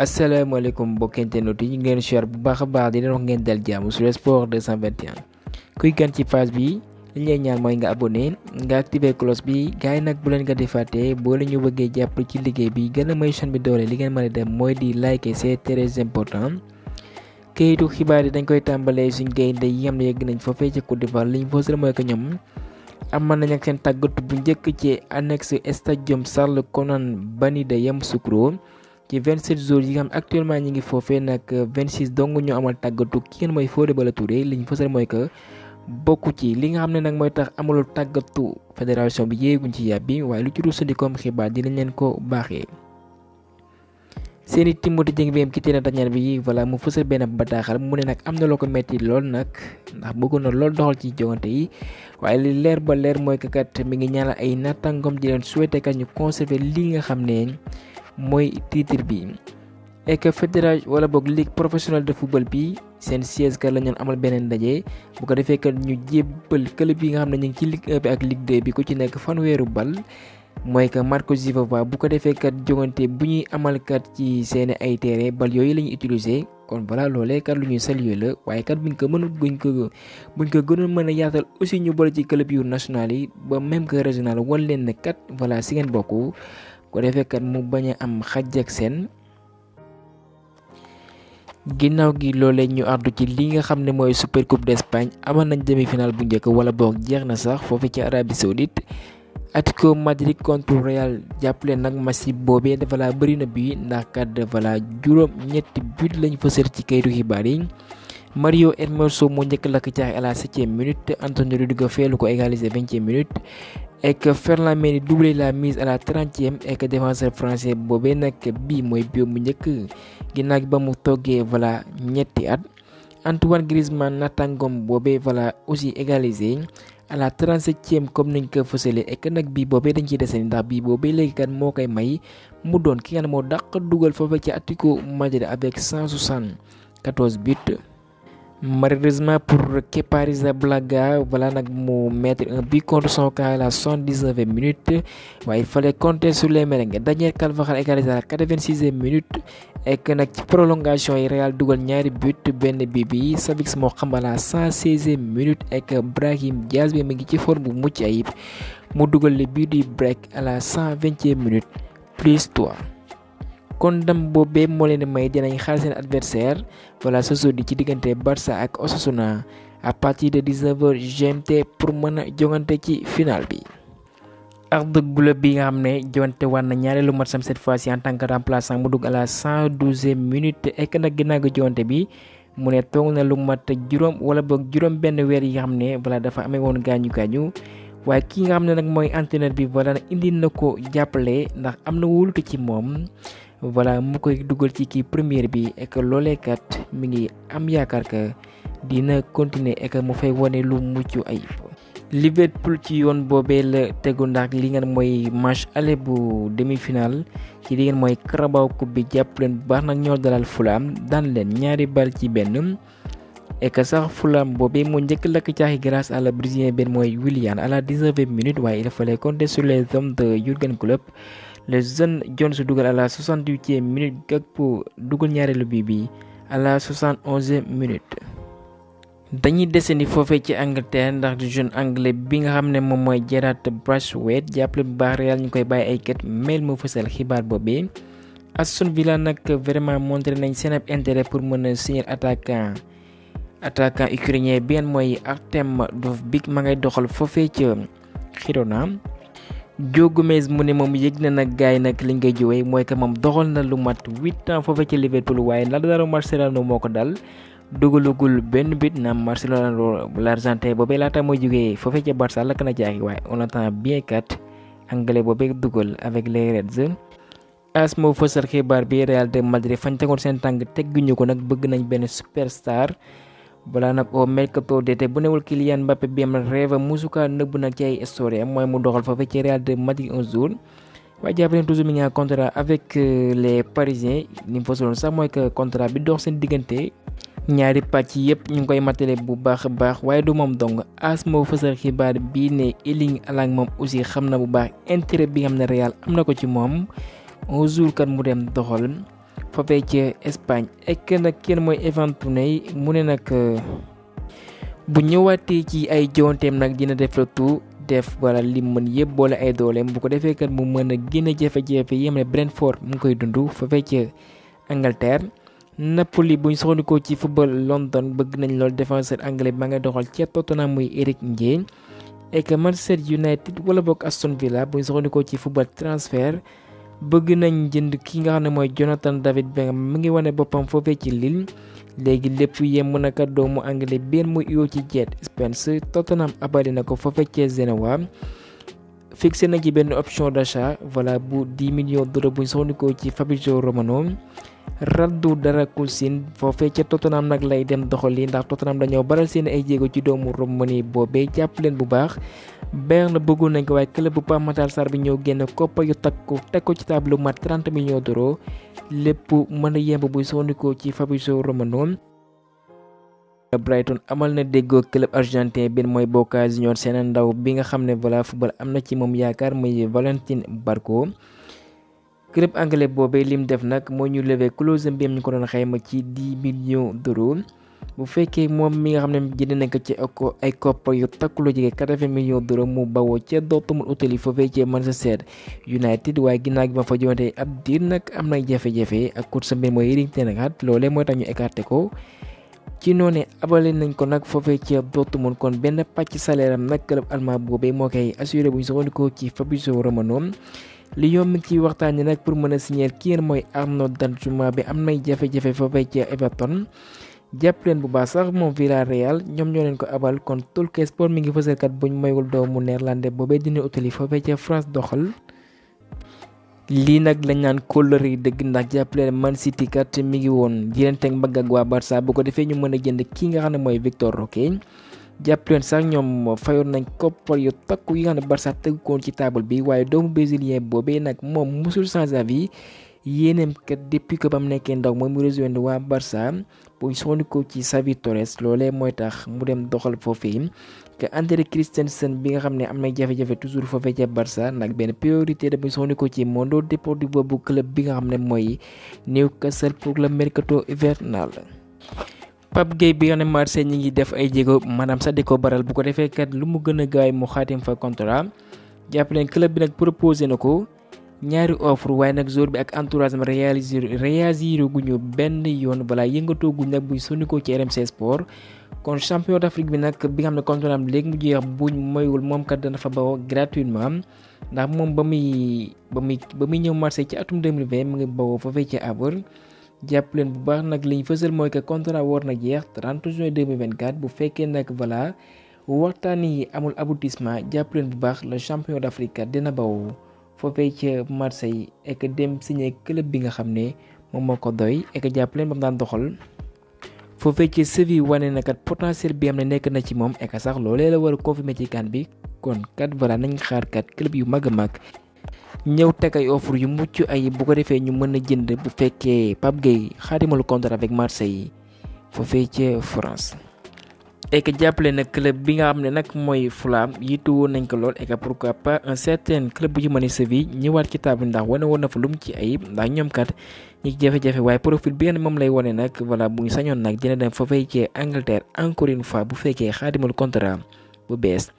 asalaamaaleykum mbokki internet yi ñu ngi leen share bu baax a baax di leen wax ngeen dal jàmm sur sport 221 kuy gan ci page bi li ñuy ñaan mooy nga abonné nga activer cloche bi gars yi nag bu leen nga di fàtte boo la ñu bëggee jàpp ci liggéey bi gën a may chaîne bi doole li ngeen mën a def mooy di liker c'est très important. Kayitu xibaar yi dañ koy tàmbalee suñ gaynde yi xam ne yegg nañ foofee ca Côte d'Ivoire li ñu fës mooy que ñoom amal nañ ak seen tàggatu bu njëkk ci annexe stadium Charles Konan Banny de Yamoussoukro ci 27 jours yi nga xam actuellement ñi ngi foofee nag 26 dong ñu amal tàggatu ki ngeen mooy Fodé Ballo-Touré li ñu fësal mooy que bokku ci li nga xam ne nag mooy tax amalul tàggatu fédération bi yéeguñ ci yàbbi waaye lu ci rusandi comme xibaar dinañ leen ko baaxee. seeni Timothy Dieng bi ki teena dañal bi voilà mu fësal benn bataaxal mu ne nag am na loo ko metti lool nag ndax bëggoon na lool doxal ci jogante yi waaye li leer ba leer mooy que kat mi ngi ñaanal ay nattangom di leen souhaiter kat ñu conserver li nga xam ne mooy titre bi et que fédération wala boog ligue professionnelle de football bi seen siège ka la ñu amal beneen ndaje bu ko defee kat ñu jébbal club yi nga xam ne ñu ngi ci ligue 1 bi ak ligue 2 bi ku ci nekk fanweeru bal mooy que Marco Zivova bu ko defee kat jogante bu ñuy amal kat ci seeni ay terrain bal yooyu la ñuy utiliser kon voilà loolee kat lu ñuy saluer la waaye kat buñ ko gënoon mën a yaatal aussi ñu boole ci club yu national yi ba même que régional wan leen ne kat voilà si ngeen bokk ko defee kat mu bañ a am xaj ak seen. ginnaaw gi loolee ñu àddu ci li nga xam ne mooy super coupe d'Espagne amal nañ demi-finale bu njëkk wala boog jeex na sax foofu ci Arabie Saoudite Atlético Madrid contre Real jàppale nag match boobee voilà bëri na bi ndax kat voilà juróom ñetti but lañ fësal ci kayitu xibaar yi. Mario Hermoso moo njëkk lakk caax à la 7e minute Antonio Rudiger feelu ko égaliser 20e minute et que Ferland Mendy doublé la mise à la 30e et que défenseur français boobee nag bii mooy bio mu njëkk ginnaaw gi ba mu toggee voilà ñetti at. Antoine Griezmann nattangom boobee voilà aussi égalisé à la 37e comme niñ ko fësalee et que nag bii boobee dañ ciy desee ndax bii boobee léegi kat moo koy may mu doon ki nga ne moo dàq dugal foofu ci Atlético Madrid avec 174 buts. Malheureusement pour Kepa Arrizabalaga voilà nag mu mettre un but contre son camp à la 79e minute waaye il fallait compter sur les merengues. Daniel Carvajal égalisé à la 86e minute et que nag ci prolongation yi Real dugal ñaari but benn bi Savic moo xam à la 116e minute et que Brahim Diaz bi mu ngi ci forme bu mucc ayib mu dugal le but du break à la 120e minute +3. kon ndam boobee moo leen may dinañ xaar seen adversaire voilà ce jeudi ci diggante Barça ak Osasuna à partir de 19h GMT pour mën a jongante ci final bi. Arda Güler bi nga xam ne jongante war na ñaareelu matcham cette fois-ci en tant que remplaçant mu dugg à la 112e minute et que nag ginnaaw gi jongante bi mu ne toog na lu mat juróom wala boog juróom benn weer yi nga xam ne voilà dafa amee woon gaañu waaye ki nga xam ne nag mooy entraîneur bi voilà indi na ko jàppale ndax am na wóolute ci moom. voilà mu koy dugal ci kii première bi et que loolee kat mi ngi am yaakaar que dina continuer et que mu fay wone lu mucc ayib. Liverpool ci yoon boobee la tegu ndax li ngeen mooy match aller bu demi-finale ci li ngeen mooy Carabao Cup bi jàpp leen bu baax nag ñoo dalal Fulham daan leen 2-0 et que sax Fulham boobee mu njëkk lakk caaxi grâce à la brésilien benn mooy Willian à la 19e minute waaye il fallait compter sur les hommes de Jürgen Klopp. Le jeune Jones dugal à la 68e minute Gakpo dugal ñaareelu bi à la 71e minute. dañuy desandi foofee ci Angleterre ndax du jeune anglais bi nga xam ne moom mooy Gerard Braithwaite jàppale bu baax Real ñu koy bàyyi ay kat mail moo fësal xibaar boobee. Aston Villa nag vraiment montré nañ seen ab intérêt pour mën a signer attaquant ukrainien bi mooy Artem Dovbyk ma ngay doxal foofee ca Girona. Joe Gomez mu ne moom yëg na nag gars yi nag liñ koy jiwee mooy que moom doxal na lu mat 8 ans foofee ci Liverpool waaye Lautaro Marcelo moo ko dal dugalagul benn bit na Marcelo l'Argentin boobee laata mooy jógee foofee ca Barça lakk na jaaxi waaye on attend bien kat anglais boobee dugal avec les Reds. AS moo fësal xibaar bi Real de Madrid fañ tegoon seen tànk tegguñu ko nag bëgg nañ benn superstar. voilà nag au mercato d'été bu newul Kylian Mbappé bi am rêve musuka nëbb nag ci ay histoire mooy mu doxal fa ci Real de Madrid un jour waaye jàpp leen toujours mi ngi contrat avec les Parisiens ni mu fasaloon sax mooy que contrat bi dox seen diggante ñaari pàcc yëpp ñu ngi koy matale bu baax a baax waaye du moom dong AS moo fësal xibaar bii ne Erling Haaland moom aussi xam na bu baax intérêt bi nga xam ne Real am na ko ci moom un jour kat mu dem doxal foofee ci Espagne ek nag kenn mooy Ivan Toney mu ne nag bu ñëwaatee ci ay jonteem nag dina def la tout def wala li mën yëpp boole ay dooleem bu ko defee kat mu mën a génn jafe-jafe yi ne Brentford mu ngi koy dund foofee ci Angleterre. Napoli buñ soxandikoo ci football London bëgg nañ lool défenseur anglais bi ma nga doxal ca Tottenham muy Eric Ndiaye et Manchester United wala boog Aston Villa buñ soxandikoo ci football transfert bëgg nañ jënd ki nga xam ne mooy Jonathan David Bellingham mu ngi wane boppam foofee ci Lille léegi lépp yem na kat doomu anglais benn mu yoo ci Jet Spence Tottenham abali na ko foofee ci Genoa fixé na ci benn option d'achat voilà bu 10 millions d'euros buñ soxandikoo ci Fabrizio Romano. Radu Darakulsin foofee ca Tottenham nag lay dem doxali ndax Tottenham dañoo baral seen ay jéego ci doomu Roumanie boobee jàpp leen bu baax Berne bëggoon nañ ko waaye club bu Pape Matar Sarr bi ñëw génn koppar yu takku teg ko ci tableau mat 30 millions d'euros lépp mën a yemb buy soxandikoo ci Fabrizio Romano. Brighton amal na déggoo club argentin bi mooy Boca Juniors seen ndaw bi nga xam ne voilà football am na ci moom yaakaar muy Valentin Barco. club anglais boobee lim def nag moo ñu lever clause bi am ñu ko doon xayma ci 10 millions d'euros bu fekkee moom mi nga xam ne jënd nañ ko ci ay koppar yu takku lu jege 80 millions d'euros mu bawoo ca Dortmund utali foofee ci Manchester United waaye ginnaaw gi ma fa joonte ab diir nag am na jafe-jafe ak coach bi mooy Erik ten Hag loolee mooy tax ñu écarté ko ci noonu abale nañ ko nag foofee ci Dortmund kon benn pàcc salaire am nag club allemand boobee moo koy assuré bu ñu soxandikoo ci Fabrizio Romano. Lyon mi ngi ciy waxtaanee nag pour mën a signer kii mooy Arnaud Danjuma bi am nay jafe-jafe foofee ci Everton jàpp leen bu baax sax moom Villarreal ñoom ñoo leen ko abal kon Talksport mi ngi fësal kat buñ moywul doomu néerlandais boobee dina utali foofee ci France doxal. lii nag lañ naan kóllëre yi dëgg ndax jàpp leen Man City kat mi ngi woon diranteeg mbagg ak waa Barça bu ko defee ñu mën a jënd kii nga xam ne mooy Victor Roque. jàpp leen sax ñoom fayoon nañ koppar yu takku yi nga xam ne Barça tegu koon ci table bi waaye doomu brésilien boobee nag moom musul sans avis yéeneem kat depuis que ba mu nekkee ndaw mooy mu rejoindre waa Barça bu soxandikoo ci Xavi Torres loolee mooy tax mu dem doxal foofii que André Christensen bi nga xam ne am na jafe-jafe toujours foofee ca Barça nag benn priorité da bu soxandikoo ci Mundo Deportivo bu club bi nga xam ne mooy Newcastle pour le mercato hivernal. Pape Gueye bi nga xam ne Marseille ñi ngi def ay jéego maanaam sax di ko baral bu ko defee kat lu mu gën a gaay mu xaatim fa contrat jàpp leen club bi nag proposé na ko ñaari offre waaye nag joueur bi ak entourage am réagir guñu benn yoon balaa yëngatoo guñ nag buy sonikoo ci RMC Sport kon champion d'Afrique bi nag bi nga xam ne contrat am léegi mu jeex buñ moywul moom kat dana fa bawoo gratuitement ndax moom ba muy ñëw Marseille ci atum 2020 mu ngi bawoo foofee ci Havre. jàpp leen bu baax nag liñ fësal mooy que contrat war na jeex 30 juin 2024 bu fekkee nag voilà waxtaan yi amul aboutissement jàpp leen bu baax le champion d'Afrique dina bawoo foofee ca Marseille et que dem signé club bi nga xam ne moom moo ko doy et que jàpp leen ba mu daan doxal foofee ca Séville wane na kat potentiel bi am ne nekk na ci moom et que sax loolee la war a confirmer ci kan bi kon kat voilà nañ xaar kat club yu mag a mag ñëw teg ay offre yu mucc ay bu ko defee ñu mën a jënd bu fekkee Pape Gueye xaatimalu contrat avec Marseille foofee ca France. et que jàppale nag club bi nga xam ne nag mooy Fulham yitu woon nañ ko lool et que pourquoi pas un certain club bu ci mën a Séville ñëwaat ci table ndax wane woon na fa lum ci ayib ndax ñoom kat ñi jafe-jafe waaye profil bi nga moom lay wane nag voilà bu ñu sañoon nag dina dem foofee ca Angleterre encore une fois bu fekkee xaatimalu contrat bu bees.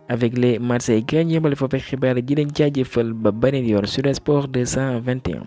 avec les Marseillais gars ñi yemale foofee xibaar ji leen jaajëfal ba beneen yoon sur Sport 221.